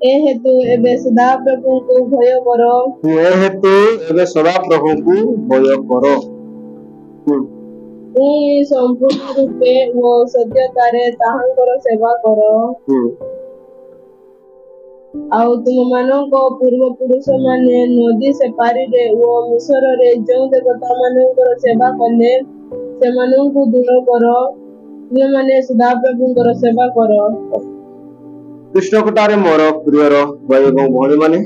ए हेतु एबे सदा प्रभु को भय कर ए हेतु एबे सदा प्रभु को भय कर पुणी संपूर्ण रूपे वो सत्यतारे ताहांकर सेवा कर आउ तुम मानक पूर्व पुरुष माने नदी से पारी रे वो मिसर रे जो देवता मानकर सेवा कले से मानक दूर कर तुम माने सदा प्रभुंकर सेवा कर कृष्ण कटारे मोर प्रियर भाई एवं भणी माने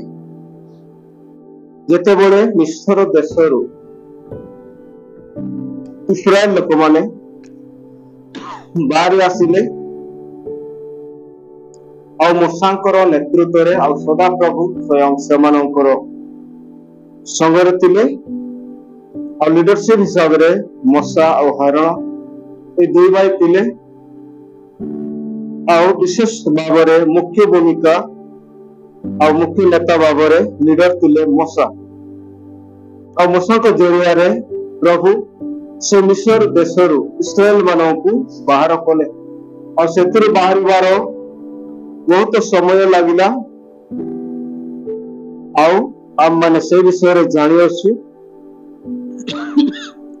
जेते बड़े मिश्र देशरु इस्राएल लोक माने बाहरी आसिले और मूसांकर नेतृत्व रे और सदा प्रभु स्वयं सेमानंकर संगरे थिले और लीडरशिप हिसाब रे मूसा और हारून ए दुई भाई थिले और विशेष भाव में मुख्य भूमिका और मुख्य नेता भाव में लीडर थिले मूसा और मूसा को जरिया रे प्रभु से मिस्र देशरु इस्राएल मानकु बाहर कले और सेतिर बाहरिबार बहुत समय लागिला आउ आम माने से विषय रे जानि आछु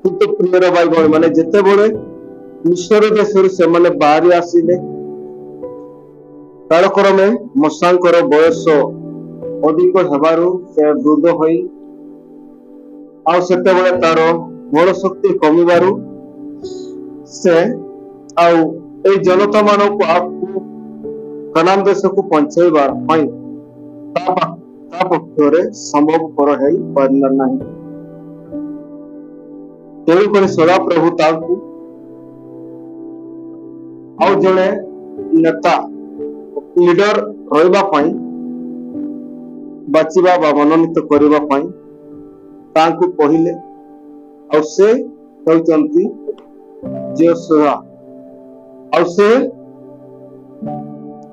किंतु प्रिय भाई भाई माने जेते बड़े मिस्र देशरु से माने बाहरी आसीले कालक्रमे मूसांकर बयस अधिक हेबारु से वृद्ध होई आउ सेतेबेले तार बल शक्ति कमिबारु से आउ ए जनता मानकु आपको कनान देश को पहुंचाइबार पई ता पक्षरे संभव कर हेई पारला नाही तेणु करे सदा प्रभु ताकू आउ जणे नेता लीडर रहिबा पई बाचिबा बा मनोनीत करिबा पई तांकु कहिले और से कहचंती जोशुआ और से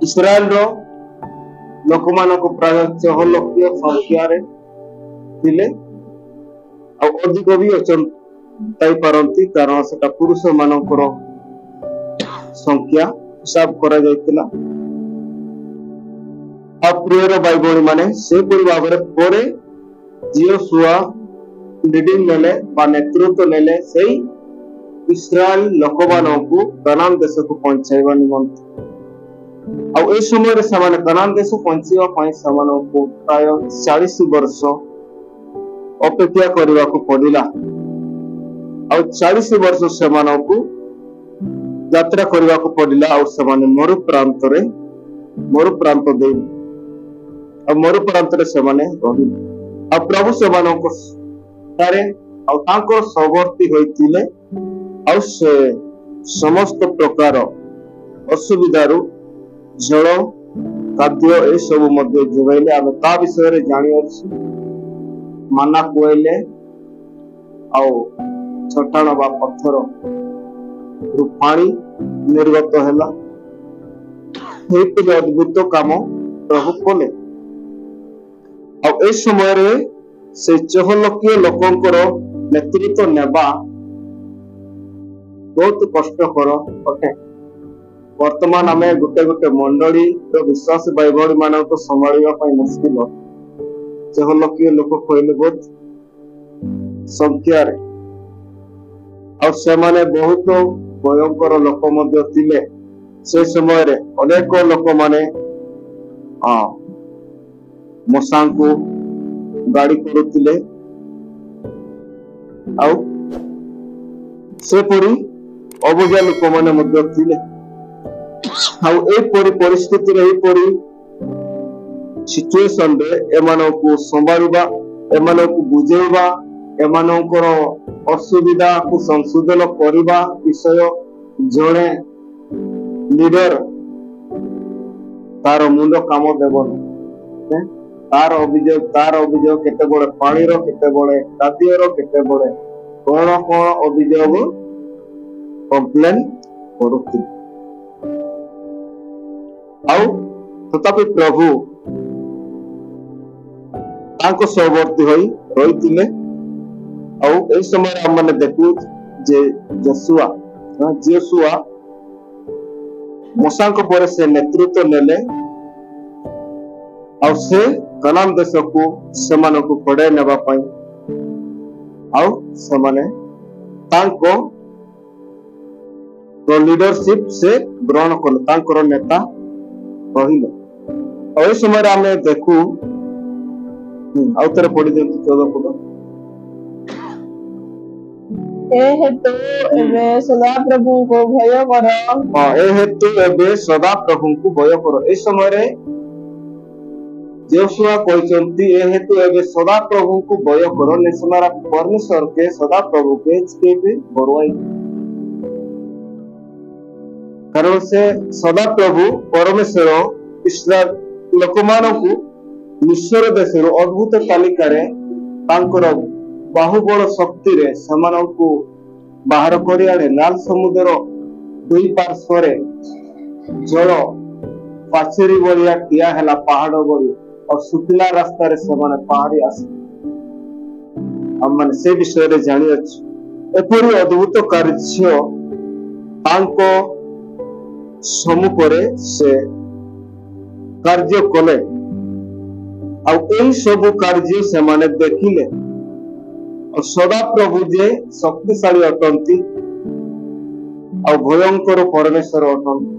इस्राएल रो लोकमान को प्राय 6 लाख संख्या रे थिले और अधिक भी अचन ताई पारंती कारण सेटा पुरुष मानकर संख्या हिसाब करा जायतिला प्रियर भाई भणी माने से परि भाबरे परे जोशुआ लीडिंग नेले बा नेतृत्व नेले सेई इस्राएल लोकमानकु कनान देश को पहुंचाइबा निमंत्रण आ ए समय रे समान कनान देश पहुंचीबा पई समानकु प्राय 40 वर्ष अपेक्षा करबा को पड़िला आ 40 वर्ष समानकु यात्रा करबा को पड़िला और समान मरु प्रांत दे और मरु प्रांत रे समाने रही आ प्रभु समानकु तारे आ तांकर सवर्ती होइतिले आ से समस्त प्रकार असुविधारू जल खाद्य ए सब मध्य जोगाइले आमे ता विषय रे जानि अछि माना कोइले आ चट्टान बा पत्थर रु पानी निर्गत हैला हेतु अद्भुत काम प्रभु कोले आ ए समय रे से 6 लाख लोकंकर नेतृत्व नेबा बहुत कष्टकर अटे वर्तमान आम गोटे गोटे मंडली विश्वास भाई भाई मान को संभाळिबा मुश्किल 6 लाख लोक कहले बहुत संख्या और से माने बहुत भयंकर लोक मध्य थिले से समय रे अनेक लोक माने मूसा को गाड़ी करुतिले आउ से परी अबुझा लोक माने मध्य थिले आउ ए परी परिस्थिति रे ए परी सिचुएशन रे एमानकु संभाळिबा एमानकु बुझेइबा एमानकर असुविधा को संशोधन करबा विषय जणे लीडर तार मुंड काम देबन तार अभियोग केते बड़े पानी रो केते बड़े खाद्य रो केते बड़े कोन अभियोग कंप्लेन करुती आउ तथापि प्रभु तांको सहवर्ती होई रहितिले आउ ए समय हम माने देखु जे जोशुआ मूसा को पर से नेतृत्व नेले ଆଉ ସେ କନାନ ଦେଶକୁ ସେମାନଙ୍କୁ କଢେଇ ନେବା ପାଇଁ ଆଉ ସେମାନେ ତାଙ୍କ ଲିଡରସିପ ସେ ଗ୍ରହଣ କଲେ, ତାଙ୍କର ନେତା କହିଲେ। ଆଉ ଏ ସମୟରେ ଆମେ ଦେଖୁ, ଆଉ ଥରେ ପଢି ଦିଅନ୍ତୁ 14 ପଦ। ଏ ହେତୁ ଏବେ ସଦାପ୍ରଭୁଙ୍କୁ ଭୟ କର। ଏ ହେତୁ ଏବେ ସଦାପ୍ରଭୁଙ୍କୁ ଭୟ କର। ଏ ସମୟରେ जोशुआ कहते ए हेतु एबे सदाप्रभुଙ୍କୁ भय करो ने समारा परमेश्वर के सदाप्रभु के के बरवाई, कारण से सदाप्रभु परमेश्वर इस्राएल लोकमानकु मिस्र देशर अद्भुत तालिकार तांकर बाहुबल शक्ति रे समानकु बाहर करि आने लाल समुद्र दुई पार्श्वर जल पाचेरी बलिया ठिया हैला पहाड़ बली और सुखिला रास्ता रे समाने पहाड़ी आसे हम माने से विषय रे जानि अछि। एपरि अद्भुत कार्य तांको सम्मुखरे से कार्य कले आ एई सब कार्य से माने देखिले और सदा प्रभु जे शक्तिशाली अटंती और भयंकर परमेश्वर अटंती,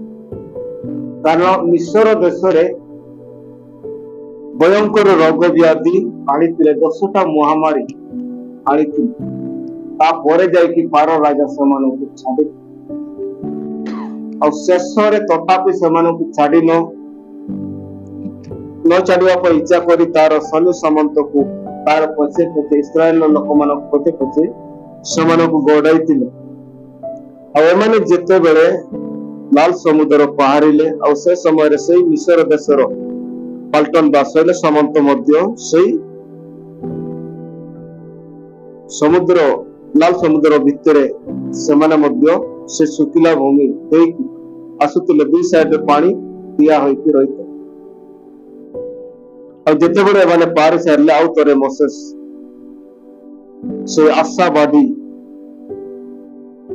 कारण मिस्र देश रे भयंकर रोग व्याधि आनी 10टा महामारी आनी तापर जाइकी पार राजा से छाड़ी और शेष तथापि से छाड़ी न छाड़ा इच्छा करी तार सैन्य सामंत को तार पछे पछे इस्राएल लोक मान पछे पछे से गड़ाई जिते बेले लाल समुद्र पहाड़िले और से समय से मिस्र देशर पल्टन बा सैन्य सामंत समुद्र लाल समुद्र भितर से सुखिला भूमि आसुले दुई साइड पानी पिया होती रही और जिते बड़े माने पार सारे आउ थे मोसेस से आशावादी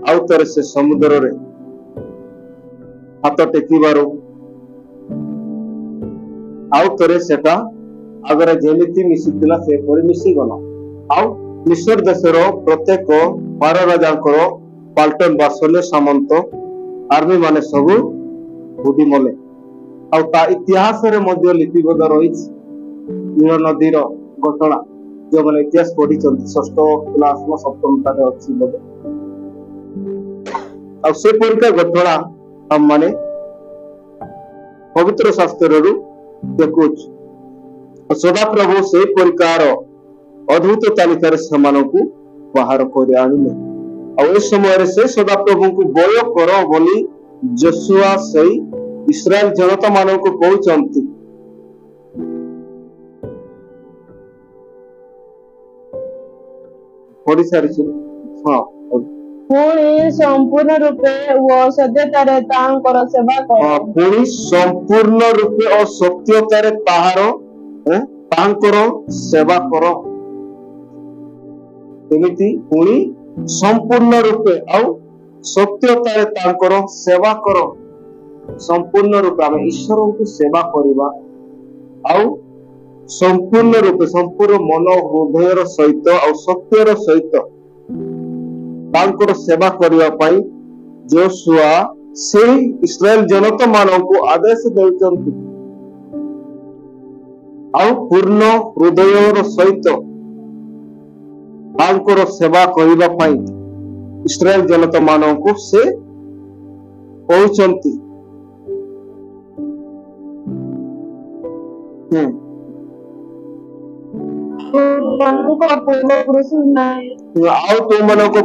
आउ थे से समुद्र रे हाथ टेकिबारो आउ थे सेटा आगरे जेमिति मिसिथिला से परि मिसि गला आउ मिस्र देशर प्रत्येक पार राजांकर पाल्टन बा सैन्य सामंत आर्मी माने सबु बुद्धि मले आउ ता इतिहास रे मध्य लिपिबद्ध रही नील नदीर घटना जो मैंने इतिहास पढ़ी 6ठ क्लास में 7म तारे अच्छी बोले आ से परिका घटना हम माने पवित्र शास्त्र रु देखुच सदा प्रभु से परिकार अद्भुत तालिकार सेमानकु बाहर कर आनिले आ ए समय से सदा प्रभु को भय कर बोली जोशुआ से इस्राएल जनता मानकु कहउचंती। पढ़ी सारी हाँ पुणी संपूर्ण रूपे वो सत्यतारे तांकर सेवा कर। पुणी संपूर्ण रूपे और सत्यतारे तांकर सेवा कर एमिति पुणी संपूर्ण रूपे और सत्यतारे तांकर सेवा कर। संपूर्ण रूपे आम ईश्वर को सेवा करवा और संपूर्ण रूपे संपूर्ण मन हृदय सहित और सत्यर सहित तांकर सेवा करने पाई जोशुआ से इस्राएल जनता मानक आदेश देउचंती और पूर्ण हृदय सहित तांकर सेवा करने पाई इस्राएल जनता मानक से कहउचंती।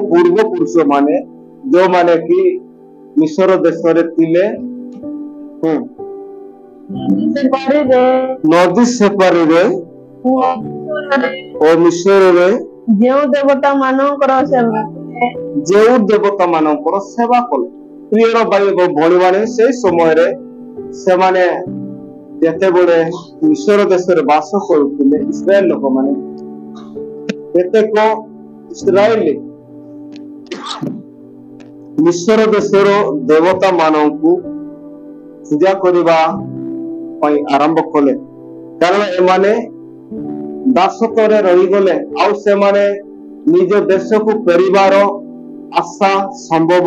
पूर्व पुरुष माने जो माने कि मिस्र देश रे तिले नदी से पारे रे और मिस्र रे जो देवता मानकर सेवा कले प्रियर भाई भणी माने से समय रे से माने जेते बड़े मिस्र देश रे वास करुथिले इस्राएल लोक माने केतेक इस्राएली मिस्र देशर देवता मानकु पूजा करबा पई आरंभ कले, କାରଣ ଏମାନେ ଦାସତ୍ୱରେ ରହିଗଲେ ଆଉ ସେମାନେ ନିଜ ଦେଶକୁ ଫେରିବାର ଆଶା ସମ୍ଭବ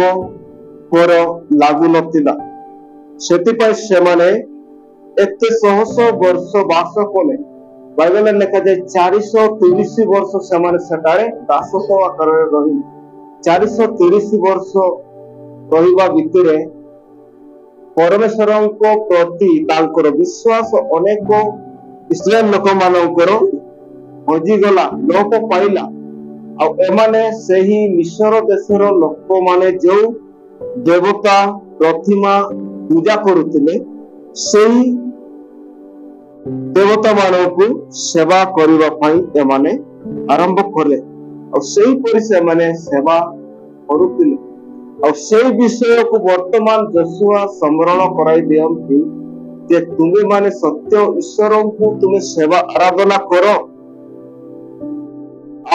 ପର ଲାଗୁନଥିଲା। ସେଥିପାଇଁ ସେମାନେ ଏତେ ଶହ ବର୍ଷ ବାସ କଲେ। ବାଇବେଲରେ ଲେଖାଯାଏ 430 ବର୍ଷ ସେମାନେ ସେଠାରେ ଦାସତ୍ୱ ଆକାରରେ ରହିଲେ। 430 ବର୍ଷ ରହିବା ଭିତରେ ପରମେଶ୍ୱରଙ୍କ ପ୍ରତି ତାଙ୍କର ବିଶ୍ୱାସ ଅନେକ ଇସ୍ରାଏଲ ଲୋକମାନଙ୍କର ହଜିଗଲା, ଲୋପ ପାଇଲା। ଆଉ ଏମାନେ ସେହି ମିଶର ଦେଶର ଲୋକମାନେ ଯେଉଁ ଦେବତା ପ୍ରତିମା ପୂଜା କରୁଥିଲେ ସେହି ଦେବତା ମାନଙ୍କୁ ସେବା କରିବା ପାଇଁ ଏମାନେ ଆରମ୍ଭ କଲେ। ଆଉ ସେହିପରି ସେମାନେ ସେବା କରୁଥିଲେ। ଆଉ ସେଇ ବିଷୟକୁ ବର୍ତ୍ତମାନ ଯୋଶୁଆ ସ୍ମରଣ କରାଇ ଦିଅନ୍ତି ଯେ ତୁମେ ମାନେ ସତ୍ୟ ଈଶ୍ୱରଙ୍କୁ ତୁମେ ସେବା ଆରାଧନା କର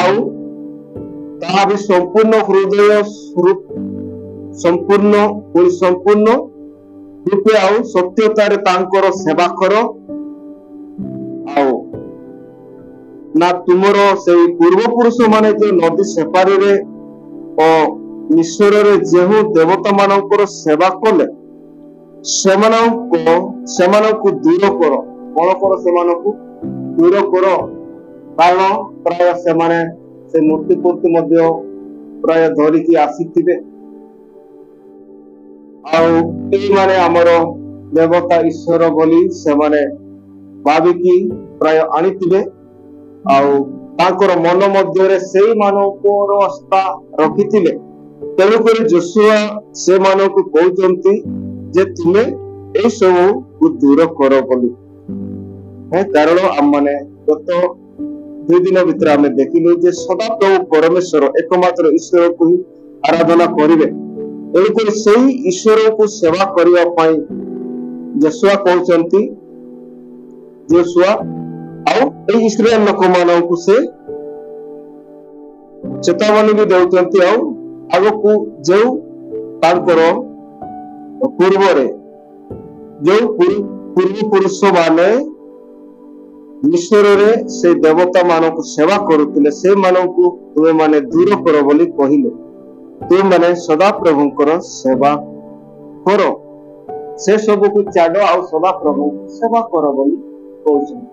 ଆଉ ତାହା ବି ସମ୍ପୂର୍ଣ୍ଣ ହୃଦୟ ସମ୍ପୂର୍ଣ୍ଣ ରୂପେ ଆଉ ସତ୍ୟତାରେ ତାଙ୍କର ସେବା କର। ଆଉ ନା ତୁମର ସେଇ ପୂର୍ବପୁରୁଷ ମାନେ ଯୋଉ ନଦୀ ସେପାରିରେ ଓ ମିଶ୍ରରେ ଯେଉଁ ଦେବତା ମାନଙ୍କର ସେବା କଲେ ସେମାନଙ୍କୁ ଦୂର କର। କଣ କର? ସେମାନଙ୍କୁ ଦୂର କର। କାରଣ ପ୍ରାୟ ସେମାନେ ସେ ମୂର୍ତ୍ତି ପ୍ରତି ମଧ୍ୟ ପ୍ରାୟ ଧରିକି ଆସିଥିବେ। ଆଉ ଏଇମାନେ ଆମର ଦେବତା ଈଶ୍ୱର ବୋଲି ସେମାନେ ଭାବିକି ପ୍ରାୟ ଆଣିଥିବେ। ଆଉ ତାଙ୍କର ମନ ମଧ୍ୟରେ ସେଇମାନଙ୍କର ଆସ୍ଥା ରଖିଥିଲେ। ତେଣୁକରି ଯୋଶୁଆ ସେମାନଙ୍କୁ କହୁଛନ୍ତି ଯେ ତୁମେ ଏଇ ସବୁକୁ ଦୂର କର ବୋଲି। କାରଣ ଆମମାନେ ଗତ 2 ଦିନ ଭିତରେ ଆମେ ଦେଖିଲୁ ଯେ ସଦାପ୍ରଭୁ ପରମେଶ୍ୱର ଏକମାତ୍ର ଈଶ୍ୱରକୁ ହିଁ ଆରାଧନା କରିବେ। ତେଣୁକରି ସେଇ ଈଶ୍ୱରକୁ ସେବା କରିବା ପାଇଁ ଯୋଶୁଆ କହୁଛନ୍ତି। ଯୋଶୁଆ ଆଉ ଏଇ ଇସ୍ରାଏଲ ଲୋକମାନଙ୍କୁ ସେ ଚେତାବନୀ ବି ଦେଉଛନ୍ତି। ଆଉ ଆଗକୁ ଯେଉଁ ତାଙ୍କର ପୂର୍ବରେ ଯେଉଁ ପୂର୍ବପୁରୁଷ ମାନେ ମିଶ୍ରରେ ସେ ଦେବତା ମାନଙ୍କୁ ସେବା କରୁଥିଲେ ସେମାନଙ୍କୁ ତୁମେ ମାନେ ଦୂର କର ବୋଲି କହିଲେ। ତୁମେ ମାନେ ସଦାପ୍ରଭୁଙ୍କର ସେବା କର, ସେ ସବୁକୁ ଛାଡ ଆଉ ସଦାପ୍ରଭୁଙ୍କୁ ସେବା କର ବୋଲି କହୁଛନ୍ତି।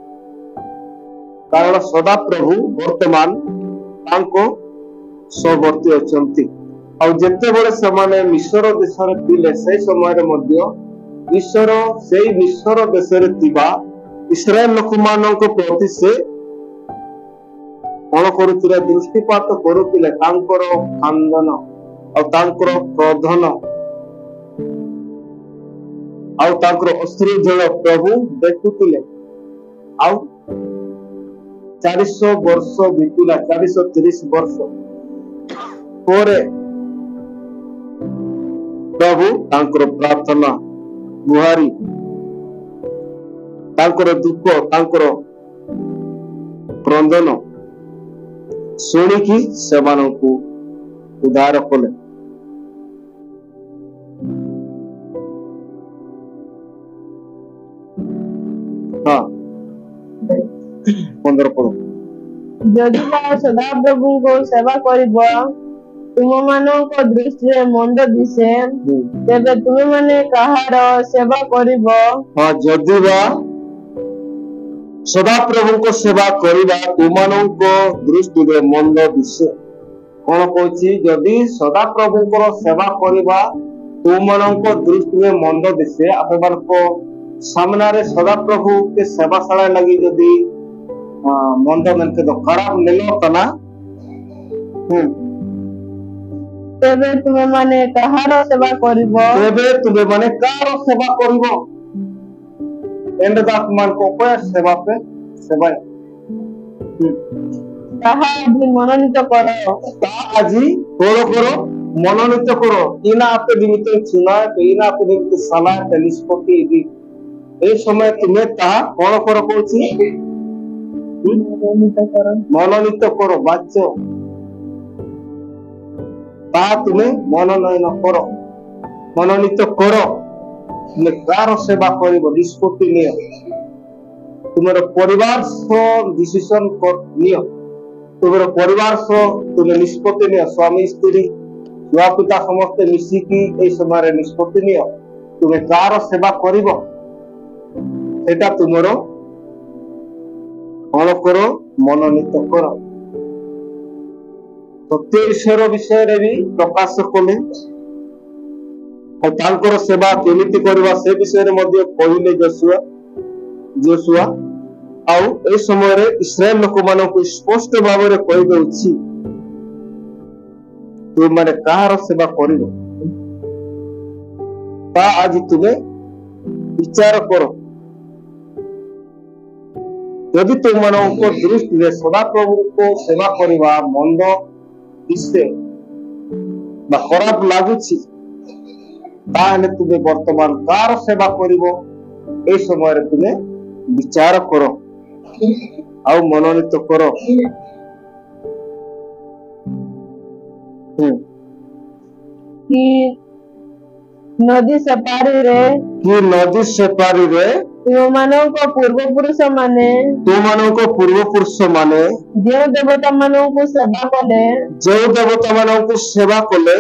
କାରଣ ସଦାପ୍ରଭୁ ବର୍ତ୍ତମାନ ତାଙ୍କ ସହବର୍ତ୍ତୀ ଅଛନ୍ତି। ଆଉ ଯେତେବେଳେ ସେମାନେ ମିଶ୍ର ଦେଶରେ ଥିଲେ ସେଇ ସମୟରେ ମଧ୍ୟ ଈଶ୍ୱର ସେଇ ମିଶ୍ର ଦେଶରେ ଥିବା ଇସ୍ରାଏଲ ଲୋକମାନଙ୍କ ପ୍ରତି ସେ କଣ କରୁଥିଲେ? ଦୃଷ୍ଟିପାତ କରୁଥିଲେ। ତାଙ୍କର ଖାନ୍ଦନ ଆଉ ତାଙ୍କର କ୍ରୋଧନ ଆଉ ତାଙ୍କର ଅଶ୍ରୁ ଜଳ ପ୍ରଭୁ ଦେଖୁଥିଲେ। ଆଉ 400 ବର୍ଷ ବିତିଲା। 430 ବର୍ଷ ପରେ ପ୍ରଭୁ ତାଙ୍କର ପ୍ରାର୍ଥନା ଗୁହାରି, ତାଙ୍କର ଦୁଃଖ, ତାଙ୍କର କ୍ରନ୍ଦନ ଶୁଣିକି ସେମାନଙ୍କୁ ଉଦ୍ଧାର କଲେ। ହଁ 15 ପଦ। ଯଦି ବା ସଦାପ୍ରଭୁଙ୍କୁ ସେବା କରିବ ତୁମମାନଙ୍କ ଦୃଷ୍ଟିରେ ମନ୍ଦ ଦିଶେ ତେବେ ତୁମେମାନେ କାହାର ସେବା କରିବ? ହଁ, ଯଦି ବା ସଦାପ୍ରଭୁଙ୍କ ସେବା କରିବା ତୁମମାନଙ୍କ ଦୃଷ୍ଟିରେ ମନ୍ଦ ଦିଶେ। କଣ କହୁଛି? ଯଦି ସଦାପ୍ରଭୁଙ୍କର ସେବା କରିବା ତୁମମାନଙ୍କ ଦୃଷ୍ଟିରେ ମନ୍ଦ ଦିଶେ, ଆପଣମାନଙ୍କ ସାମ୍ନାରେ ସଦାପ୍ରଭୁ के सेवाशाला लगी यदि मंद मनके तो खराब नहीं होता ना। तेबे तुमे माने कहार सेवा करिवो? तेबे तुमे माने कार सेवा करिवो? एंडदात मान को कोई सेवा पे सेवा ताहा आजी मनोनीत करो। ताहा आजी करो मनोनीत करो। इना आपके निमित्त चुना इना आपके निमित्त सलाह निष्पत्ति दी এই সময় তুমি তাহা কোন করো কইছি? মনোনীত করো। বাচ্চ তাহা তুমি মনোনয়ন করো, মনোনীত করো। তুমি কার সেবা করিব নিষ্পত্তি নিও। ତୁମର ପରିବାର ସହ ଡିସିସନ ନିଅ, ତୁମର ପରିବାର ସହ ତୁମେ ନିଷ୍ପତ୍ତି ନିଅ, ସ୍ୱାମୀ ସ୍ତ୍ରୀ ଛୁଆ ପିତା ସମସ୍ତେ ମିଶିକି ଏଇ ସମୟରେ ନିଷ୍ପତ୍ତି ନିଅ ତୁମେ କାହାର ସେବା କରିବ। ସେଟା ତୁମର କଣ କର, ମନୋନୀତ କର। ସତ୍ୟ ଈଶ୍ୱର ବିଷୟରେ ବି ପ୍ରକାଶ କଲେ ଆଉ ତାଙ୍କର ସେବା କେମିତି କରିବା ସେ ବିଷୟରେ ମଧ୍ୟ କହିଲେ ଯୋଶୁଆ। ଆଉ ଏ ସମୟରେ ଇସ୍ରାଏଲ ଲୋକମାନଙ୍କୁ ସ୍ପଷ୍ଟ ଭାବରେ କହିଦେଉଛି ତୁମମାନେ କାହାର ସେବା କରିବ ତା ଆଜି ତୁମେ ବିଚାର କର। ଯଦି ତୁମମାନଙ୍କ ଦୃଷ୍ଟିରେ ସଦାପ୍ରଭୁଙ୍କ ସେବା କରିବା ମନ୍ଦ ଦିଶେ ବା ଖରାପ ଲାଗୁଛି, ତାହେଲେ ତୁମେ ବର୍ତ୍ତମାନ କାହାର ସେବା କରିବ ଏ ସମୟରେ ତୁମେ ବିଚାର କର ଆଉ ମନୋନୀତ କର। କି ନଦୀ ସେପାରିରେ ତୁମମାନଙ୍କ ପୂର୍ବପୁରୁଷ ମାନେ ଯେଉଁ ଦେବତା ମାନଙ୍କୁ ସେବା କଲେ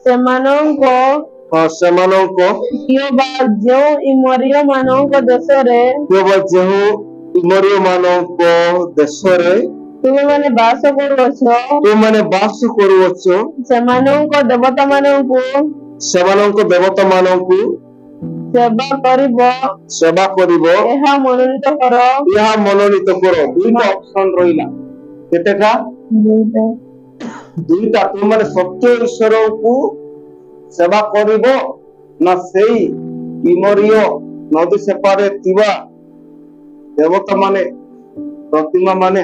ସେମାନଙ୍କ ଯେଉଁ ଇମରିୟ ମାନଙ୍କ ଦେଶରେ ତୁମେମାନେ ବାସ କରୁଅଛ ସେମାନଙ୍କ ଦେବତା ମାନଙ୍କୁ ସେବା କରିବ ଏହା ମନୋନୀତ କର। ଦୁଇଟା ଅପସନ ରହିଲା, କେତେଟା? ଦୁଇଟା। ତୁମମାନେ ସତ୍ୟ ଈଶ୍ୱରକୁ ସେବା କରିବ ନା ସେଇ ଇମରିୟ ନଦୀ ସେପାରେ ଥିବା ଦେବତା ମାନେ, ପ୍ରତିମା ମାନେ?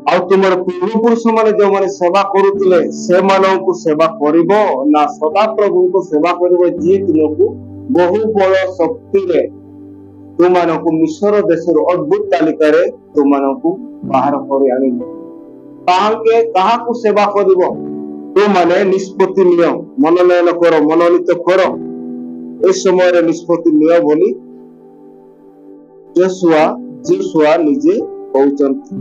ଆଉ ତୁମର ପୂର୍ବପୁରୁଷ ମାନେ ଯୋଉମାନେ ସେବା କରୁଥିଲେ ସେମାନଙ୍କୁ ସେବା କରିବ ନା ସଦାପ୍ରଭୁଙ୍କୁ ସେବା କରିବ, ଯିଏ ତୁମକୁ ବହୁ ବଳ ଶକ୍ତିରେ ତୁମମାନଙ୍କୁ ମିଶ୍ର ଦେଶରୁ ଅଦ୍ଭୁତ ତାଲିକାରେ ତୁମମାନଙ୍କୁ ବାହାର କରି ଆଣିବ। କାହାକୁ ସେବା କରିବ ତୁମମାନେ ନିଷ୍ପତ୍ତି ନିଅ, ମନୋନୟନ କର, ମନୋନୀତ କର। ଏ ସମୟରେ ନିଷ୍ପତ୍ତି ନିଅ ବୋଲି ଯୋଶୁଆ ନିଜେ କହୁଛନ୍ତି।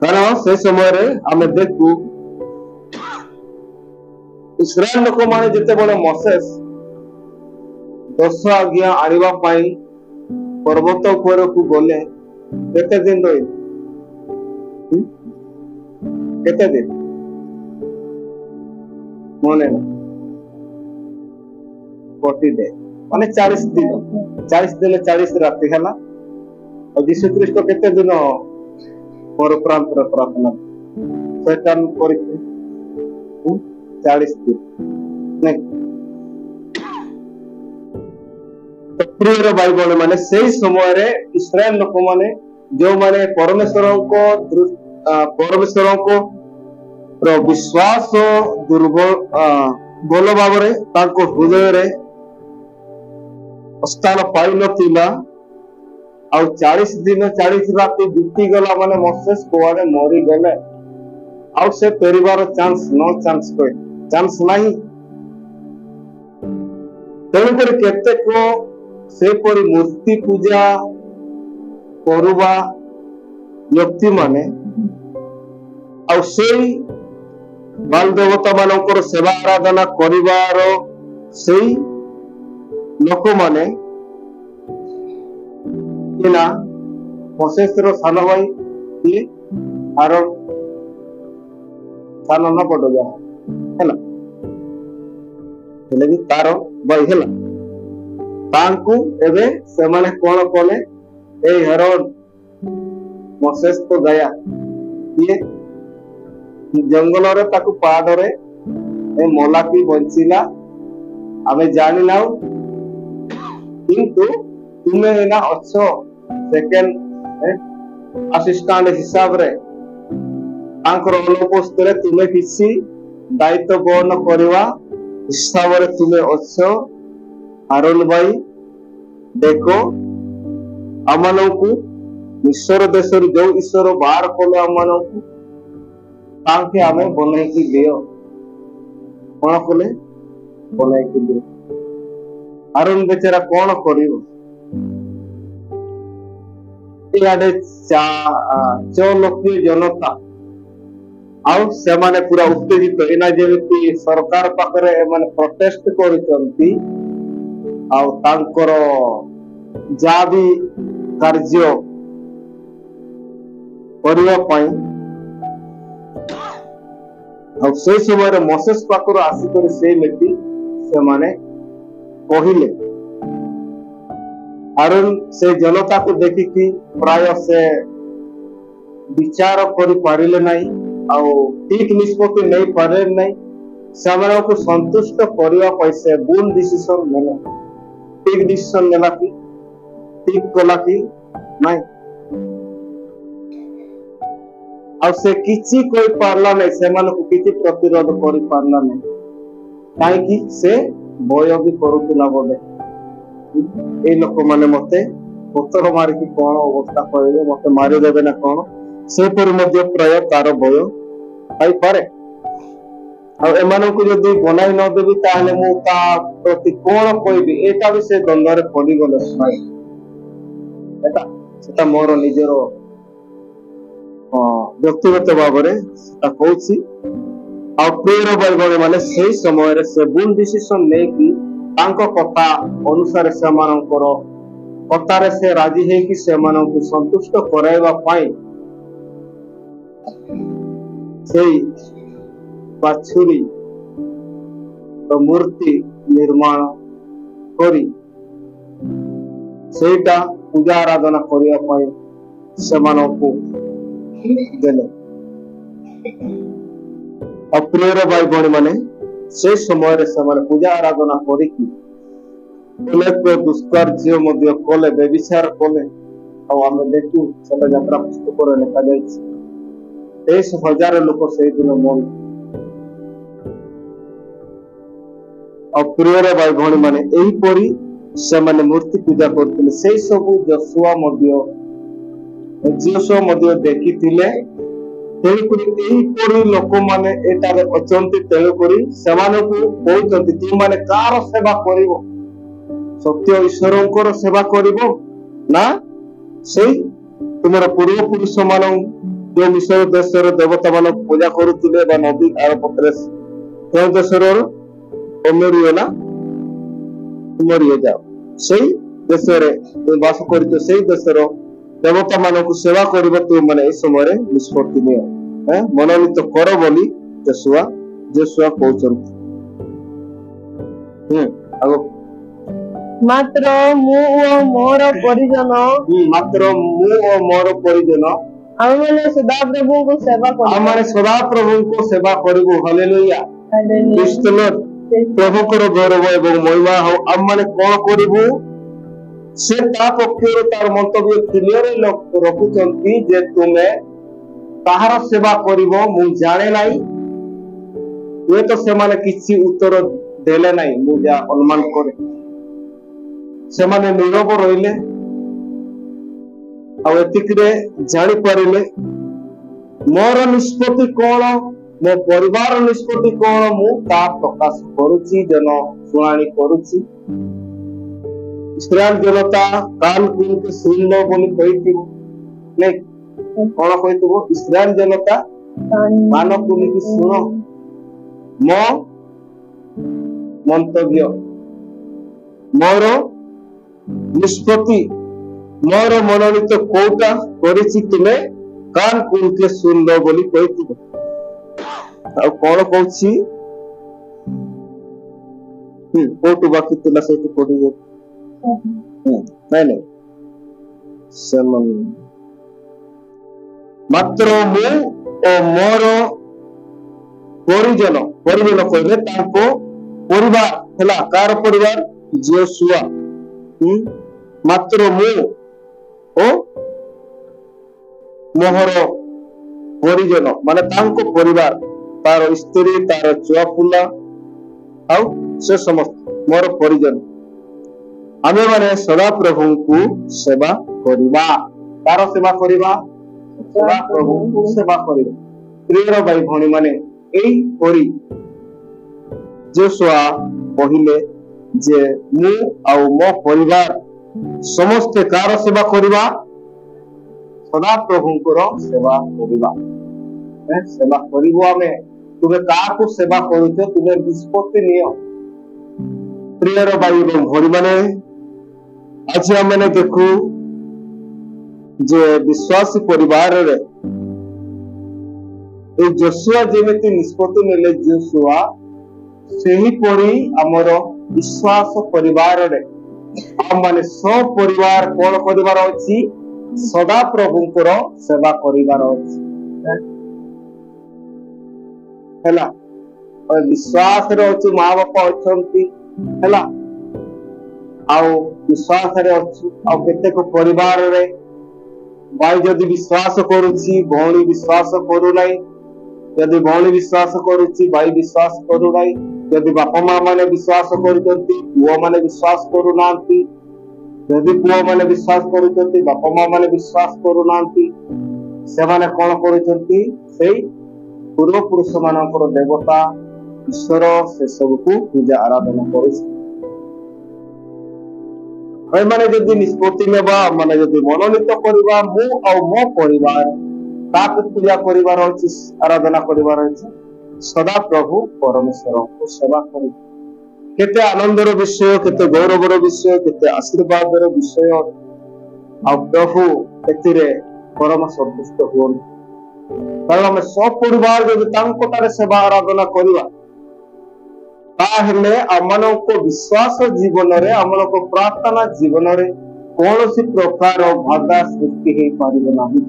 କାରଣ ସେ ସମୟରେ ଆମେ ଦେଖୁ ଇସ୍ରାଏଲ ଲୋକମାନେ ଯେତେବେଳେ ମୋସେସ 10 ଆଜ୍ଞା ଆଣିବା ପାଇଁ ପର୍ବତ ଉପରକୁ ଗଲେ କେତେ ଦିନ ରହିଲେ? କେତେ ଦିନ ମନେ ନା? 40 ଡେ ମାନେ 40 ଦିନ। 40 ଦିନ 40 ରାତି ହେଲା। ଆଉ ଯୀଶୁ ଖ୍ରୀଷ୍ଟ କେତେ ଦିନ ପରପ୍ରାନ୍ତର ପ୍ରାର୍ଥନା ଶୈତାନ କରିଥିଲେ? 40 ଦିନ। ପ୍ରିୟର ଭାଇ ଭଉଣୀ ମାନେ, ସେଇ ସମୟରେ ଇସ୍ରାଏଲ ଲୋକମାନେ ଯୋଉମାନେ ପରମେଶ୍ୱରଙ୍କ ବିଶ୍ୱାସ ଭଲ ଭାବରେ ତାଙ୍କ ହୃଦୟରେ ସ୍ଥାନ ପାଇନଥିଲା। ଆଉ 40 ଦିନ 40 ରାତି ବିତିଗଲା ମାନେ ମୋସେସ କୁଆଡେ ମରିଗଲେ। ଆଉ ସେ ଫେରିବାର ଚାନ୍ସ ନାହିଁ। ତେଣୁକରି କେତେକ ସେପରି ମୂର୍ତ୍ତି ପୂଜା କରୁବା ବ୍ୟକ୍ତି ମାନେ ଆଉ ସେଇ ବାଲ ଦେବତା ମାନଙ୍କର ସେବା ଆରାଧନା କରିବାର ସେଇ ଲୋକମାନେ ନା ମୋସେସର ସାନ ଭାଇ କିଏ? ଆରୋନ, ସାନ ନା ବଡ ଯାହା ହେଲା, ହେଲେ ବି ତାର ଭାଇ ହେଲା। ତାଙ୍କୁ ଏବେ ସେମାନେ କଣ କଲେ? ଏଇ ହେରୋଦ ମୋସେସ ତ ଗୟା, କିଏ ଜଙ୍ଗଲରେ ତାକୁ ପାହାଡରେ ଏ ମଲାକି ବଞ୍ଚିଲା ଆମେ ଜାଣିନାଉ, କିନ୍ତୁ ତୁମେ ଏଇନା ଅଛ ସେକେଣ୍ଡ ଆସିଷ୍ଟାଣ୍ଟ ହିସାବରେ, ତାଙ୍କର ଅନୁପସ୍ଥିତିରେ ତୁମେ କିଛି ଦାୟିତ୍ୱ ବହନ କରିବା ହିସାବରେ ତୁମେ ଅଛ। ଆରୋନ ଭାଇ ଦେଖ, ଆମମାନଙ୍କୁ ମିଶ୍ର ଦେଶରୁ ଯୋଉ ଈଶ୍ୱର ବାହାର କଲେ ଆମମାନଙ୍କୁ, ତାଙ୍କେ ଆମେ ବନେଇକି ଦିଅ। କଣ କଲେ? ବନେଇକି ଦିଅ। ଆରୋନ ବେଚାରା କଣ କରିବ? इआडे 6 लक्ष जनता आउ से माने पूरा उत्तेजित एना जेमिति सरकार पाखरे माने प्रोटेस्ट करूचंती आउ तांकर जा भी कार्य करबा पई आउ से समय मोसेस पाखर आसी कर से लेती से माने कहिले आरुन से जनता को देखि कि प्राय से विचार करि पारिले नाही आउ ठीक निष्पत्ति नहीं पारे नहीं सेमानों को संतुष्ट करबा पैसे भूल डिसीजन नेले ठीक डिसीजन नेला कि ठीक कला कि नहीं आ से किछि कोई पारला नहीं सेमानों को किछि प्रतिरोध करि पारला नहीं काहे कि से भय भी करूतिला बोले ए लोक माने मते पत्थर मारि कि कोन अवस्था करिवे मते मारि देबे ना कोन से पर मध्य प्राय तार भय आई पारे आ एमानन को जदी बनाई न देबी ताले मु ता प्रति कोन कहबी एटा भी से द्वंद्व रे पड़ी गले भाई एटा सेटा मोर निजरो व्यक्तिगत भाव रे ता कहूची आ प्रियर भाई भाई माने से समय रे से भूल डिसीजन नै कि तांको कथा अनुसार से मानकर कथा रे से राजी है कि से मानन को संतुष्ट कराइबा पाई सेई बाछुरी तो मूर्ति निर्माण करी सेटा पूजा आराधना करिया पाई सेमानकु देले अप्रियर भाई भणी माने से समय रे समाने पूजा आराधना करी कि अनेक दुष्कार्य मध्य कले व्यभिचार कले आ आमे देखु सेटा यात्रा पुस्तक रे लिखा जायछि 23,000 लोक से दिन मन अप्रियर भाई भणी माने एही परी से माने मूर्ति पूजा करथिले सेही सब जोशुआ मध्य देखिथिले तेई परी लोक माने एटारे अचंती तेल करी सेमाने को कहउचंती तुम माने कार सेवा करिवो सत्य ईश्वरंकर सेवा करिवो ना सेही तुमर पूर्व पुरुष मानन जो मिश्र देशर देवता मान पूजा करुथिले बा नदी आर पत्रे के देशर ओमेरियोला तुमरियो जाओ सेही देशरे वास करितो सेही देशर देवता मान को सेवा करिवो तु माने ए समय रे निष्पत्ति नियो मनोनीत कर बोली जोशुआ कहउचंती आगो मात्र मु ओ मोर परिजन आमे सदा प्रभु को सेवा करू आमे सदा प्रभु को सेवा करू हालेलुया हालेलुया प्रभु को गौरव एवं महिमा हो आम माने कोन करिवु से ता पक्षर तार मंतव्य क्लियर रखुचंती जे तुमे ताहार सेवा करिवो मु जाने नाही ये तो से माने किछि उत्तर देले नाही मु जा अनुमान करे से माने नीरव रहिले आ एतिकरे जानि परिले मोर निष्पत्ति कोन मो परिवार निष्पत्ति कोन मु ता प्रकाश करूची जन सुनानी करूची इस्राएल जनता कान कुन के सुनलो बोली कहिथिबो नै कोन कहिथिबो इस्राएल जनता कान कुन के सुनो मो मंतव्य मोर निष्पत्ति मोर मनोनीत कोटा करिछि तुमे कान कुन के सुनलो बोली कहिथिबो आ कोन कहछि कोटु बाकी तुला सेति पढि जे नहीं नहीं समन मात्र मु ओ मोर परिजन कहले ताको परिवार हला कार परिवार जोशुआ मात्र मु ओ मोहर परिजन माने ताको परिवार तार स्त्री तार छुआ पुला आउ से समस्त मोर परिजन आमे माने सदा प्रभु को सेवा करिबा तार सेवा करिबा सदा प्रभु को सेवा करिबा प्रिय भाई भणी माने एई परी जोशुआ कहिले जे मु आउ मो परिवार समस्त कार सेवा करिबा ସଦା ପ୍ରଭୁଙ୍କର ସେବା କରିବା। ସେବା କରିବ ଆମେ, ତୁମେ କାହାକୁ ସେବା କରୁଛ ତୁମେ ନିଷ୍ପତ୍ତି ନିଅ। ପ୍ରିୟର ଭାଇ ଏବଂ ଭଉଣୀମାନେ, ଆଜି ଆମେ ଦେଖୁ ଯେ ବିଶ୍ୱାସୀ ପରିବାରରେ এই ଯୋଶୁଆ ଯେମିତି ନିଷ୍ପତ୍ତି ନେଲେ ଯୋଶୁଆ, ସେହିପରି ଆମର ବିଶ୍ୱାସ ପରିବାରରେ ଆମମାନେ ସପରିବାର କଣ କରିବାର ଅଛି? ସଦା ପ୍ରଭୁଙ୍କର ସେବା କରିବାର ଅଛି। ହେଲା, ବିଶ୍ୱାସରେ ଅଛି, ମା ବାପା ଅଛନ୍ତି, ହେଲା, ଆଉ ବିଶ୍ୱାସରେ ଅଛୁ। ଆଉ କେତେକ ପରିବାରରେ ଭାଇ ଯଦି ବିଶ୍ୱାସ କରୁଛି ଭଉଣୀ ବିଶ୍ୱାସ କରୁନାହିଁ, ଯଦି ଭଉଣୀ ବିଶ୍ୱାସ କରୁଛି ଭାଇ ବିଶ୍ୱାସ କରୁନାହିଁ, ଯଦି ବାପା ମା ମାନେ ବିଶ୍ୱାସ କରୁଛନ୍ତି ପୁଅ ମାନେ ବିଶ୍ୱାସ କରୁନାହାନ୍ତି, ଯଦି ପୁଅ ମାନେ ବିଶ୍ୱାସ କରୁଛନ୍ତି ବାପା ମା ମାନେ ବିଶ୍ୱାସ କରୁନାହାନ୍ତି, ସେମାନେ କଣ କରୁଛନ୍ତି? ସେଇ ପୂର୍ବପୁରୁଷ ମାନଙ୍କର ଦେବତା ଈଶ୍ୱର ସେସବୁକୁ ପୂଜା ଆରାଧନା କରୁଛନ୍ତି। ଏମାନେ ଯଦି ନିଷ୍ପତ୍ତି ନେବା, ମାନେ ଯଦି ମନୋନୀତ କରିବା, ମୁଁ ଆଉ ମୋ ପରିବାର ତାକୁ ପୂଜା କରିବାର ଅଛି, ଆରାଧନା କରିବାର ଅଛି, ସଦା ପ୍ରଭୁ ପରମେଶ୍ୱରଙ୍କୁ ସେବା କରିବ। କେତେ ଆନନ୍ଦର ବିଷୟ, କେତେ ଗୌରବର ବିଷୟ, କେତେ ଆଶୀର୍ବାଦର ବିଷୟ। ଆଉ ପ୍ରଭୁ ଏଥିରେ ପରମ ସନ୍ତୁଷ୍ଟ ହୁଅନ୍ତି। କାରଣ ଆମେ ସପରିବାର ଯଦି ତାଙ୍କଠାରେ ସେବା ଆରାଧନା କରିବା, ତାହେଲେ ଆମମାନଙ୍କ ବିଶ୍ୱାସ ଜୀବନରେ, ଆମମାନଙ୍କ ପ୍ରାର୍ଥନା ଜୀବନରେ କୌଣସି ପ୍ରକାର ବାଧା ସୃଷ୍ଟି ହେଇପାରିବ ନାହିଁ।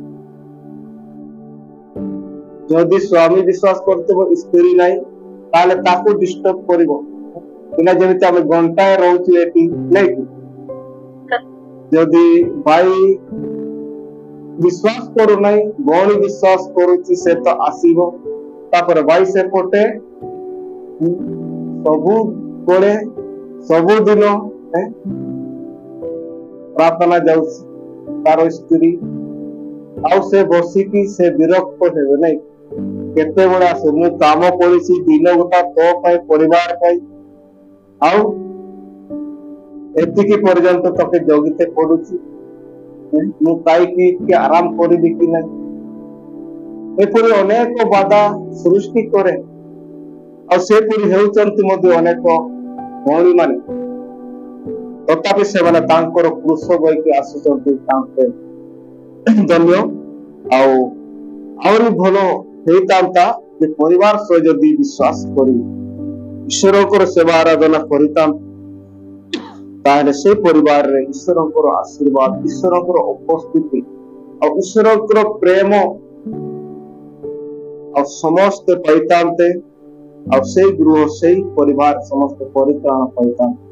ଯଦି ସ୍ୱାମୀ ବିଶ୍ୱାସ କରୁଥିବ ସ୍ତ୍ରୀ ନାହିଁ, ତାହେଲେ ତାକୁ ଡିଷ୍ଟର୍ବ କରିବ। ପିଲା ଯେମିତି ଆମେ ଘଣ୍ଟାଏ ରହୁଛୁ ଏଠି, ନାଇଁ କି? ଯଦି ଭାଇ ବିଶ୍ୱାସ କରୁନାହିଁ, ଭଉଣୀ ବିଶ୍ୱାସ କରୁଛି, ସେ ତ ଆସିବ। ତାପରେ ଭାଇ ସେପଟେ ସବୁବେଳେ ସବୁଦିନ ପ୍ରାର୍ଥନା ଯାଉଛି ତାର ସ୍ତ୍ରୀ, ଆଉ ସେ ବସିକି ସେ ବିରକ୍ତ ହେବେ ନାଇଁ? କେତେବେଳେ ଆସେ, ମୁଁ କାମ କରିଛି ଦିନ ଗୋଟା ତୋ ପାଇଁ, ପରିବାର ପାଇଁ, ଆଉ ଏତିକି ପର୍ଯ୍ୟନ୍ତ ତତେ ଜଗିତେ ପଡୁଛି, ମୁଁ ଖାଇକି ଟିକେ ଆରାମ କରିବି କି ନାହିଁ? ଏପରି ଅନେକ ବାଧା ସୃଷ୍ଟି କରେ। ଆଉ ସେପରି ହେଉଛନ୍ତି ମଧ୍ୟ ଅନେକ ଭଉଣୀ ମାନେ। ତଥାପି ସେମାନେ ତାଙ୍କର କୃଷ ବହିକି ଆସୁଛନ୍ତି, ତାଙ୍କ ଧନ୍ୟ। ଆଉ ଆହୁରି ଭଲ ହେଇଥାନ୍ତା ଯେ ପରିବାର ସହ ଯଦି ବିଶ୍ୱାସ କରି ଈଶ୍ୱରଙ୍କର ସେବା ଆରାଧନା କରିଥାନ୍ତେ, ତାହେଲେ ସେ ପରିବାରରେ ଈଶ୍ୱରଙ୍କର ଆଶୀର୍ବାଦ, ଈଶ୍ୱରଙ୍କର ଉପସ୍ଥିତି ଆଉ ଈଶ୍ୱରଙ୍କର ପ୍ରେମ ଆଉ ସମସ୍ତେ ପାଇଥାନ୍ତେ। ଆଉ ସେଇ ଗୃହ, ସେଇ ପରିବାର ସମସ୍ତେ ପରିତ୍ରାଣ ପାଇଥାନ୍ତେ।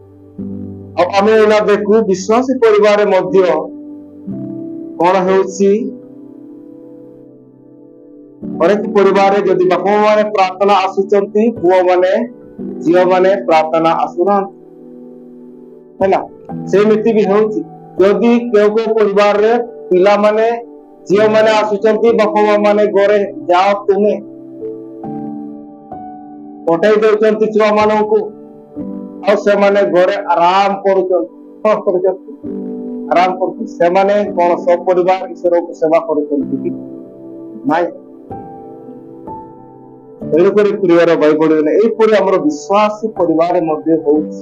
ଆଉ ଆମେ ଏଇନା ଦେଖୁ ବିଶ୍ୱାସୀ ପରିବାର ମଧ୍ୟ କଣ ହେଉଛି? ଅନେକ ପରିବାରରେ ଯଦି ବାପା ମାନେ ପ୍ରାର୍ଥନା ଆସୁଛନ୍ତି, ପୁଅ ମାନେ ଝିଅ ମାନେ ପ୍ରାର୍ଥନା ଆସୁନାହାନ୍ତି, ହେଲା, ସେମିତି ବି ହଉଛି। ଯଦି କେଉଁ କେଉଁ ପରିବାରରେ ପିଲାମାନେ ଝିଅ ମାନେ ଆସୁଛନ୍ତି, ବାପା ମା ମାନେ ଘରେ ଯାଅ ତୁମେ ପଠେଇ ଦଉଛନ୍ତି ଛୁଆ ମାନଙ୍କୁ, ଆଉ ସେମାନେ ଘରେ ଆରାମ କରୁଛନ୍ତି। କଣ କରୁଛନ୍ତି? ଆରାମ କରୁଛନ୍ତି। ସେମାନେ କଣ ସପରିବାର ଈଶ୍ୱରକୁ ସେବା କରୁଛନ୍ତି କି? ନାଇଁ। ତେଣୁକରି ପ୍ରିୟର ଭାଇ ଭଉଣୀମାନେ, ଏହିପରି ଆମର ବିଶ୍ୱାସୀ ପରିବାର ମଧ୍ୟ ହଉଛି।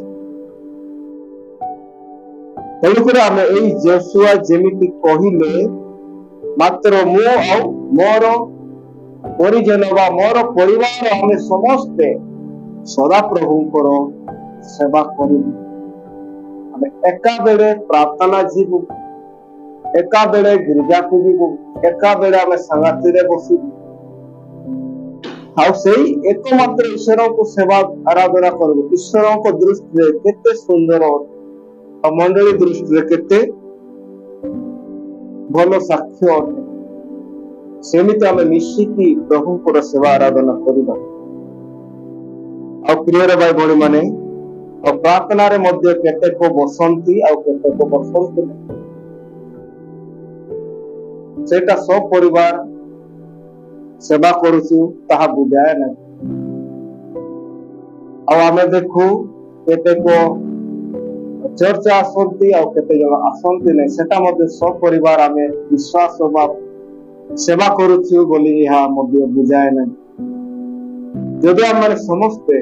ତେଣୁକରି ଆମେ ଏଇ ଯୋଶୁଆ ଯେମିତି କହିଲେ, ମାତ୍ର ମୁଁ ଆଉ ମୋର ପରିଜନ ବା ମୋର ପରିବାର ଆମେ ସମସ୍ତେ ସଦା ପ୍ରଭୁଙ୍କର ସେବା କରିବୁ। ଆମେ ଏକାବେଳେ ପ୍ରାର୍ଥନା ଯିବୁ, ଏକାବେଳେ ଗିର୍ଜାକୁ ଯିବୁ, ଏକାବେଳେ ଆମେ ସାଙ୍ଗରେ ବସିବୁ, ଆଉ ସେଇ ଏକମାତ୍ର ଈଶ୍ୱରଙ୍କୁ ସେବା ଆରାଧନା କରିବୁ। ଈଶ୍ୱରଙ୍କ ଦୃଷ୍ଟିରେ କେତେ ସୁନ୍ଦର, ଆଉ ମଣ୍ଡଳୀ ଦୃଷ୍ଟିରେ କେତେ ଭଲ ସାକ୍ଷ୍ୟ ଅଟେ। ସେମିତି ଆମେ ମିଶିକି ପ୍ରଭୁଙ୍କର ସେବା ଆରାଧନା କରିବା। ଆଉ ପ୍ରିୟର ଭାଇ ଭଉଣୀ ମାନେ, ଆଉ ପ୍ରାର୍ଥନାରେ ମଧ୍ୟ କେତେକ ବସନ୍ତି ଆଉ କେତେକ ବସନ୍ତି ନାହିଁ। ସେଇଟା ସପରିବାର ସେବା କରୁଛୁ ତାହା ବୁଝାଏ ନାହିଁ। ଆଉ ଆମେ ଦେଖୁ କେତେକ चर्च आसती आते जन आसती नहीं सेटा सपरिवार आम विश्वास बा सेवा करुचु बोली बुझाए ना जदि आम मैंने समस्ते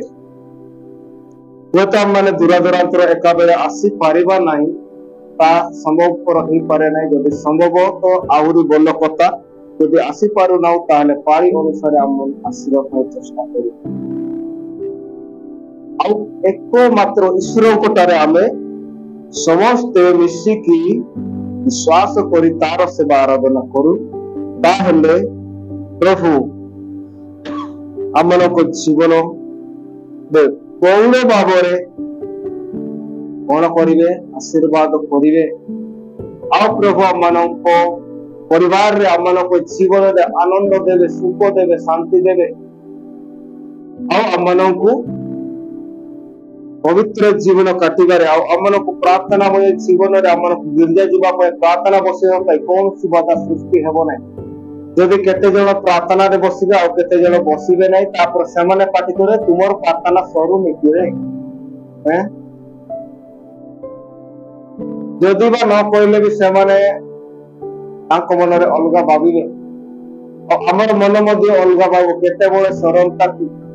आम मैंने दूरा दूरांतर एका बेले आसी पारिबा नहीं ता संभवपर हो पारे नहीं जदि संभव तो आहरी बल कथा जदि आसी पारु ना ताहले पारी अनुसार आम आसीबा चेष्टा करू एकमात्र ईश्वर कोटारे आमे समस्ते मिसिकी विश्वास करी तार सेवा आराधना करू ताहले प्रभु आमनको जीवन कौन भावरे कौन करिवे आशीर्वाद करिवे आ प्रभु आमनको परिवार रे आमनको जीवन रे आनंद देवे सुख देवे शांति देवे आ आमनको पवित्र जीवन काटिबारे आमनको प्रार्थनामय जीवन रे आमनको गिरजा जीवा पे प्रार्थना बसेबा पे कौन सी बाधा सृष्टि हेबो नै जदि केते जण प्रार्थना रे बसिबे आ केते जण बसिबे नै तापर सेमाने पाटी करे तुमर प्रार्थना सरू नै किरे हैं जदि बा न कहले भी सेमाने तांको मन रे अलगा भाबिबे हमर मन मध्ये अलगा भाव केते बळे सरलता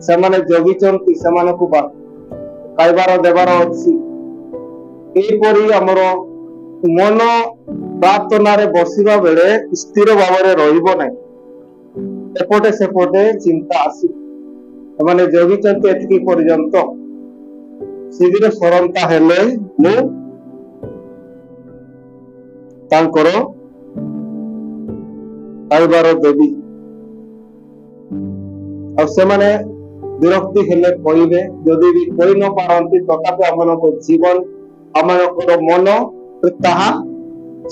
सेमाने जगी चंती सेमानकु बा खाइबार देवार अच्छी एपरी आमर मन प्रार्थना रे बसिबा बेले स्थिर भाव रे रहिबो नै एपटे सेपटे चिंता आसी माने जगी चंती एतकी पर्यंत शीघ्र सरलता हेले मु तांकर खाइबार देवी आ से माने विरक्ति हेले कहबे जदि भी कहि न पारंती तथापि आमनको जीवन आमनकर मन ताहा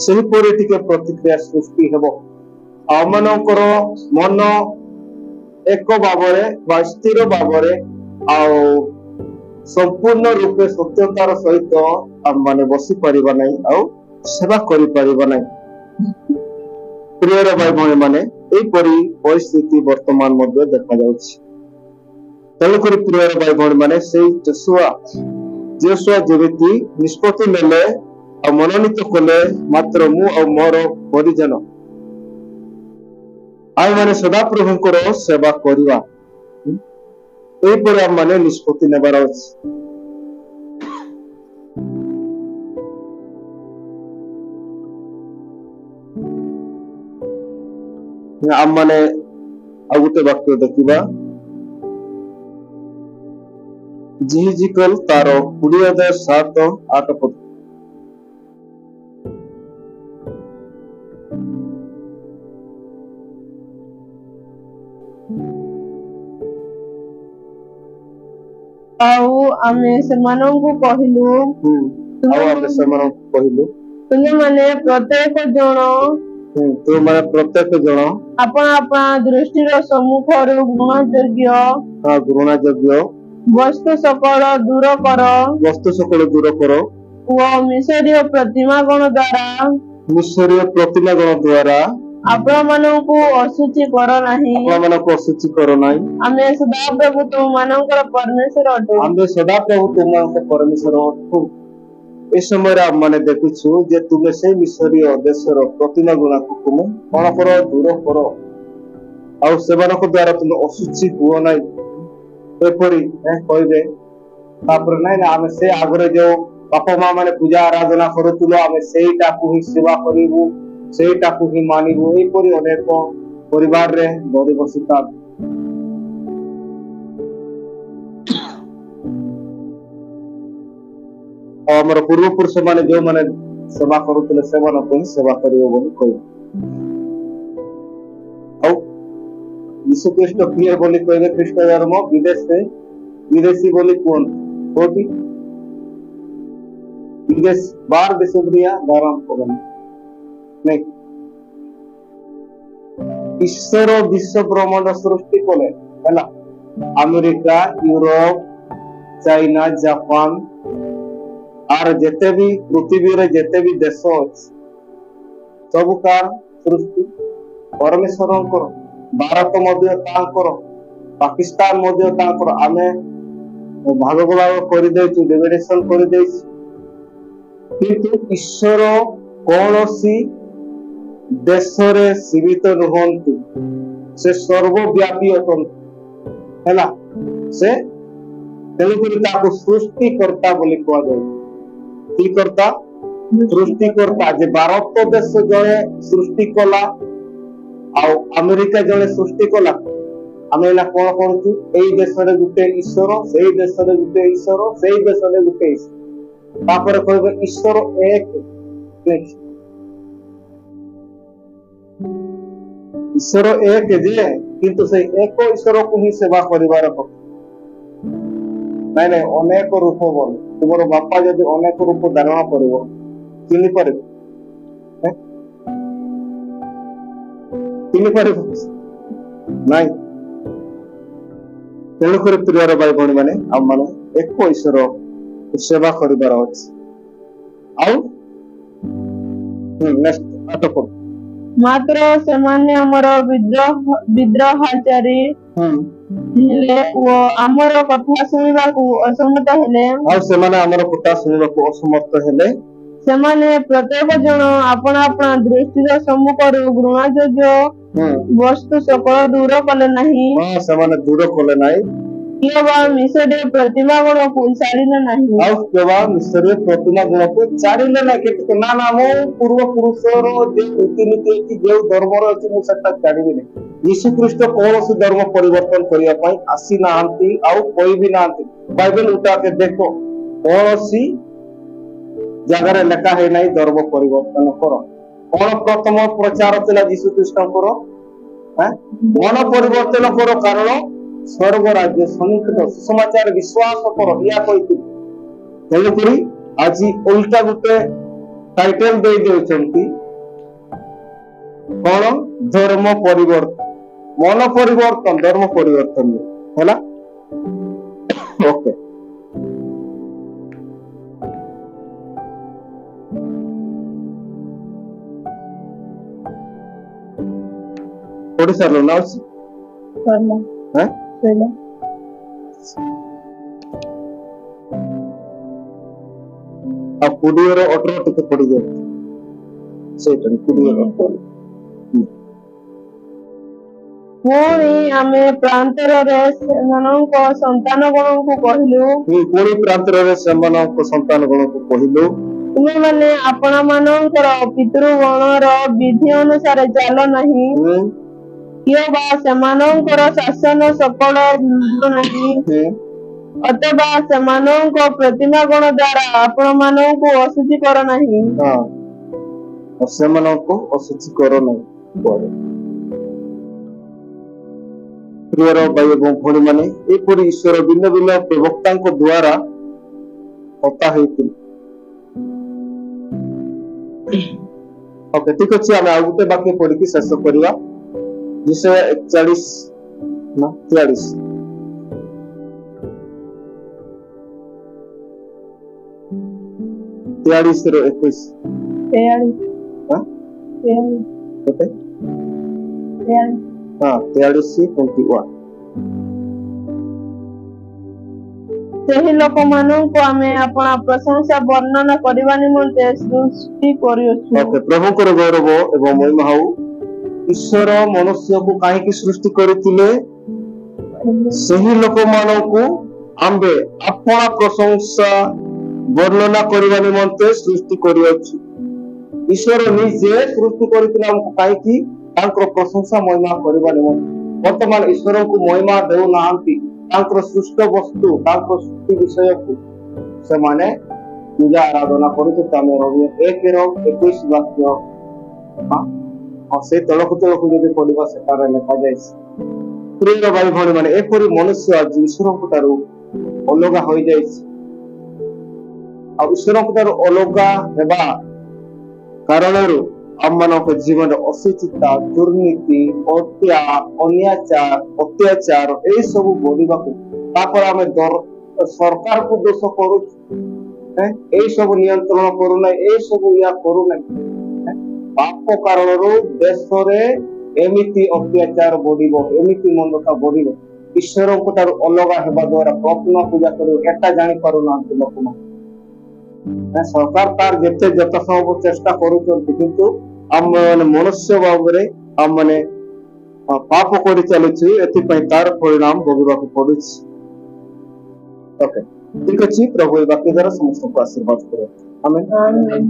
सही परि टिके प्रतिक्रिया सृष्टि हेबो आमनकर मन एक भावरे बा स्थिर भावरे आ संपूर्ण रूपे सत्यतार सहित आम माने बसी परिबा नै आ सेवा करि परिबा नै प्रिय भाई भाई माने एई परि परिस्थिति वर्तमान मध्ये देखा जाउछि तेणुकर प्रिय भाई भाई माने से जोशुआ जेमिति निष्पत्ति नेले आ मनोनीत कले मात्र मु आ मोर परिजन आइ माने सदा प्रभुंकर सेवा करिवा एई पर हम माने निष्पत्ति नेबार अछि हम माने आ गुटे वाक्य देखिबा जिहिजिकल तार 20,7-8 पद आउ आमे सेमानंकु कहिलु तुमे माने प्रत्येक जण अपन अपन दृष्टि रो सम्मुख रो गुण योग्य वस्तु सकल दूर करो वो मिशरीय प्रतिमा गण द्वारा आपण मानकु असुचि करो नाही आमे सदा प्रभु तुम मानकर परमेश्वर अटु ए समय माने देखुछु जे तुमे से मिशरीय देशर प्रतिमा गुण को तुमे कोन करो दूर करो आ सेवनक द्वारा तुम असुचि हुओ नाही एपरी कहबे तापर नै ना आमे से आगरे जो बापा मां माने पूजा आराधना करूतुलो आमे सेईटा को ही सेवा करिवु सेईटा को ही मानिवु एपरी अनेक परिवार रे धरि बसिता हमर पूर्व पुरुष माने जो माने सेवा करूतले सेवन को ही सेवा करिवो बोली कहि औ यीशु ख्रीष्ट किए बोली कहबे ख्रीष्ट धर्म विदेशी बोली कोन कोटी विदेश बार देश बुलिया धर्म कोन नै ईश्वर विश्व ब्रह्मांड सृष्टि कोले हला अमेरिका यूरोप चाइना जापान आर जेते भी पृथ्वी रे जेते भी देश अछि सब का सृष्टि परमेश्वरंकर भारत मध्य तांकर पाकिस्तान मध्य तांकर आमे भाग भाग कर देछु डिवाइडेशन कर देछु କିନ୍ତୁ ଈଶ୍ୱର କୌଣସି ଦେଶରେ ସୀମିତ ନୁହନ୍ତି, ସେ ସର୍ବବ୍ୟାପୀ ଅଟନ୍ତି ହେଲା। ସେ ତେଣୁକରି ତାକୁ ସୃଷ୍ଟିକର୍ତ୍ତା ବୋଲି କୁହାଯାଏ। କି କର୍ତ୍ତା? ସୃଷ୍ଟିକର୍ତ୍ତା। ଯେ ଭାରତ ଦେଶ ଜଣେ ସୃଷ୍ଟି କଲା ଆଉ ଆମେରିକା ଜଣେ ସୃଷ୍ଟି କଲା। ଆମେ ଏଇନା କଣ କରୁଛୁ? ଏଇ ଦେଶରେ ଗୋଟେ ଈଶ୍ୱର, ସେଇ ଦେଶରେ ଗୋଟେ ଈଶ୍ୱର, ସେଇ ଦେଶରେ ଗୋଟେ ଈଶ୍ୱର। ତାପରେ କହିବେ ଈଶ୍ୱର ଏକ। ଈଶ୍ୱର ଏକ ଯେ, କିନ୍ତୁ ସେଇ ଏକ ଈଶ୍ୱରକୁ ହିଁ ସେବା କରିବାର କଥା। ନାଇଁ ନାଇଁ, ଅନେକ ରୂପ ବୋଲି ତୁମର ବାପା ଯଦି ଅନେକ ରୂପ ଧାରଣ କରିବ, ଚିହ୍ନି ପାରିବ? ଚିହ୍ନି ପାରିବ ନାଇଁ। ତେଣୁକରି ପ୍ରିୟର ଭାଇ ଭଉଣୀ ମାନେ, ଆମ ମାନେ ଏକ ଈଶ୍ୱର ସେବା କରିବାର ଅଛି। ଆଉ ମାତ୍ର ସେମାନେ ଆମର ବିଦ୍ରୋହାଚାରୀ ହେଲେ ଓ ଆମର କଥା ଶୁଣିବାକୁ ଅସମର୍ଥ ହେଲେ। ଆଉ ସେମାନେ ଆମର କଥା ଶୁଣିବାକୁ ଅସମର୍ଥ ହେଲେ। ସେମାନେ ପ୍ରତ୍ୟେକ ଜଣ ଆପଣା ଆପଣା ଦୃଷ୍ଟିର ସମ୍ମୁଖରୁ ଘୃଣାଯୋଗ୍ୟ ବସ୍ତୁ ସକଳ ଦୂର କଲେ ନାହିଁ। ସେମାନେ ଦୂର କଲେ ନାହିଁ। କିମ୍ବା ମିଶରେ ପ୍ରତିମା ଗୁଣକୁ ଛାଡ଼ିଲେ ନାହିଁ। ଆଉ କିମ୍ବା ମିଶରେ ପ୍ରତିମା ଗୁଣକୁ ଛାଡ଼ିଲେ ନାହିଁ। କେତେ ନା ନା, ମୁଁ ପୂର୍ବ ପୁରୁଷର ଯେ ରୀତିନୀତି ଅଛି, ଯେଉଁ ଧର୍ମର ଅଛି, ମୁଁ ସେଟା ଛାଡ଼ିବିନି। ଯୀଶୁ ଖ୍ରୀଷ୍ଟ କୌଣସି ଧର୍ମ ପରିବର୍ତ୍ତନ କରିବା ପାଇଁ ଆସିନାହାନ୍ତି, ଆଉ କହିବି ନାହାନ୍ତି। ବାଇବେଲ ଉଠାକେ ଦେଖ, କୌଣସି ଜାଗାରେ ଲେଖା ହେଇନାହିଁ ଧର୍ମ ପରିବର୍ତ୍ତନ କର। କଣ ପ୍ରଥମ ପ୍ରଚାର ଥିଲା ଯୀଶୁ ଖ୍ରୀଷ୍ଟଙ୍କର? ମନ ପରିବର୍ତ୍ତନ କର, କାରଣ ସ୍ୱର୍ଗ ରାଜ୍ୟ ସନ୍ନିକଟ, ସୁସମାଚାର ବିଶ୍ୱାସ କର, ଏହା କହିଥିଲି। ତେଣୁକରି ଆଜି ଓଲଟା ଗୋଟେ ଟାଇଟେଲ ଦେଇ ଦେଉଛନ୍ତି, କଣ? ଧର୍ମ ପରିବର୍ତ୍ତନ। ମନ ପରିବର୍ତ୍ତନ, ଧର୍ମ ପରିବର୍ତ୍ତନ ହେଲା। ଓକେ, ପଢି ସାରିଲ ନା? ଅଛି ଆଉ 20:18 ଟିକେ ପଢିଯାଉ। ସେଇଟା 20:18। ପୁଣି ଆମେ ପ୍ରାନ୍ତରରେ ସେମାନଙ୍କ ସନ୍ତାନଗଣଙ୍କୁ କହିଲୁ। ପୁଣି ପ୍ରାନ୍ତରରେ ସେମାନଙ୍କ ସନ୍ତାନଗଣଙ୍କୁ କହିଲୁ, ତୁମେମାନେ ଆପଣମାନଙ୍କର ପିତୃଗଣର ବିଧି ଅନୁସାରେ ଚାଲ ନାହିଁ, କିମ୍ବା ସେମାନଙ୍କର ଶାସନ ସକଳ ଭାଙ୍ଗ ନାହିଁ, ଅଥବା ସେମାନଙ୍କ ପ୍ରତିମା ଗଣ ଦ୍ୱାରା ଆପଣମାନଙ୍କୁ ଅଶୁଚି କର ନାହିଁ। ସେମାନଙ୍କୁ ଅଶୁଚି କର ନାହିଁ। ପ୍ରିୟର ଭାଇ ଏବଂ ଭଉଣୀ ମାନେ, ଏପରି ଈଶ୍ୱର ଭିନ୍ନ ଭିନ୍ନ ପ୍ରବକ୍ତାଙ୍କ ଦ୍ୱାରା କଥା ହେଇଥିଲେ। ଓକେ, ଠିକ ଅଛି। ଆମେ ଆଉ ଗୋଟେ ବାକ୍ୟ ପଢିକି ଶେଷ କରିବା। ବିଷୟ 41 ନା 43। 43:21। 43:21। ସେହି ଲୋକମାନଙ୍କୁ ଆମେ ଆପଣା ପ୍ରଶଂସା ବର୍ଣ୍ଣନା କରିବା ନିମନ୍ତେ ସୃଷ୍ଟି କରିଅଛୁ। ପ୍ରଭୁଙ୍କର ଗୌରବ ଏବଂ ମହିମା ହଉ। ଈଶ୍ୱର ମନୁଷ୍ୟକୁ କାହିଁକି ସୃଷ୍ଟି କରିଥିଲେ? ସେହି ଲୋକମାନଙ୍କୁ ଆମ୍ଭେ ଆପଣା ପ୍ରଶଂସା ବର୍ଣ୍ଣନା କରିବା ନିମନ୍ତେ ସୃଷ୍ଟି କରିଅଛୁ। ଈଶ୍ୱର ନିଜେ ସୃଷ୍ଟି କରିଥିଲେ ଆମକୁ କାହିଁକି? ତାଙ୍କର ପ୍ରଶଂସା ମହିମା କରିବା ନିମନ୍ତେ। ବର୍ତ୍ତମାନ ଈଶ୍ୱରଙ୍କୁ ମହିମା ଦେଉନାହାନ୍ତି, ତାଙ୍କର ସୃଷ୍ଟ ବସ୍ତୁ, ତାଙ୍କର ସୃଷ୍ଟି ବିଷୟକୁ ସେମାନେ ପୂଜା ଆରାଧନା କରୁଛନ୍ତି। ଆମେ ରୋମିଓ 1:21 ବାକ୍ୟ ସେ ତଳକୁ ତଳକୁ ଯଦି ପଢିବା ସେଠାରେ ଲେଖାଯାଇଛି। ପ୍ରିୟ ଭାଇ ଭଉଣୀ ମାନେ, ଏପରି ମନୁଷ୍ୟ ଆଜି ଈଶ୍ୱରଙ୍କ ଠାରୁ ଅଲଗା ହୋଇଯାଇଛି। ଆଉ ଈଶ୍ୱରଙ୍କ ଠାରୁ ଅଲଗା ହେବା କାରଣରୁ ଆମମାନଙ୍କ ଜୀବନରେ ଅଶୁଚିତା, ଦୁର୍ନୀତି, ଅତ୍ୟାଚାର ଏଇ ସବୁ ବଢିବାକୁ, ତାପରେ ଆମେ ସରକାରକୁ ଦୋଷ କରୁଛୁ, ଏଇ ସବୁ ନିୟନ୍ତ୍ରଣ କରୁନାହିଁ, ଏଇ ସବୁ କରୁନାହିଁ। ପାପ କାରଣରୁ ଦେଶରେ ଏମିତି ଅତ୍ୟାଚାର ବଢିବ, ଏମିତି ମନ୍ଦତା ବଢିବ। ଈଶ୍ୱରଙ୍କ ଠାରୁ ଅଲଗା ହେବା ଦ୍ୱାରା ପ୍ରତିମା ପୂଜା କରିବ, ଏଟା ଜାଣିପାରୁନାହାନ୍ତି ଲୋକମାନେ। सरकार तार जेते जत संभव चेष्टा करूछन्ति किंतु हम माने मनुष्य भावरे हम माने पाप करि चलुछि एति पई तार परिणाम भोगिबाक पडुछि। ओके ठीक अछि प्रभु ए बाकी द्वारा समस्त को आशीर्वाद करो आमेन।